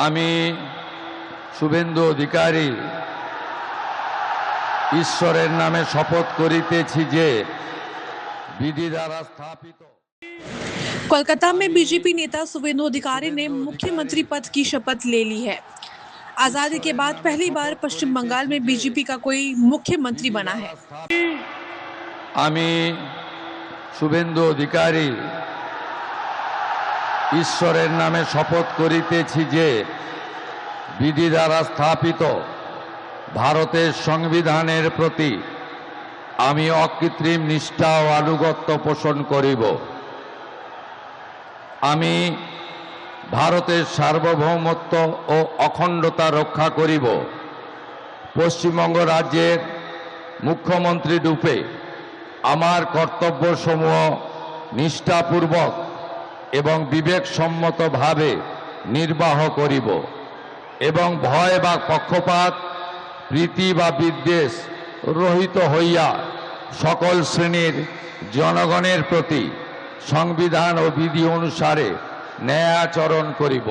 আমি শুভেন্দু অধিকারী ঈশ্বরের নামে শপথ করিতেছি যে विधि द्वारा स्थापित। कोलकाता में बीजेपी नेता शुभेंदु अधिकारी ने मुख्यमंत्री पद की शपथ ले ली है। आजादी के बाद पहली बार पश्चिम बंगाल में बीजेपी का कोई मुख्यमंत्री बना है। আমি শুভেন্দু অধিকারী ঈশ্বরের নামে শপথ করিতেছি যে বিধি দ্বারা স্থাপিত ভারতের সংবিধানের প্রতি আমি অকৃত্রিম নিষ্ঠা ও আনুগত্য পোষণ করিব। আমি ভারতের সার্বভৌমত্ব ও অখণ্ডতা রক্ষা করিব। পশ্চিমবঙ্গ রাজ্যের মুখ্যমন্ত্রী রূপে আমার কর্তব্যসমূহ নিষ্ঠাপূর্বক এবং বিবেকসম্মতভাবে নির্বাহ করিব এবং ভয় বা পক্ষপাত প্রীতি বা বিদ্বেষ রহিত হইয়া সকল শ্রেণীর জনগণের প্রতি সংবিধান ও বিধি অনুসারে ন্যায় আচরণ করিব।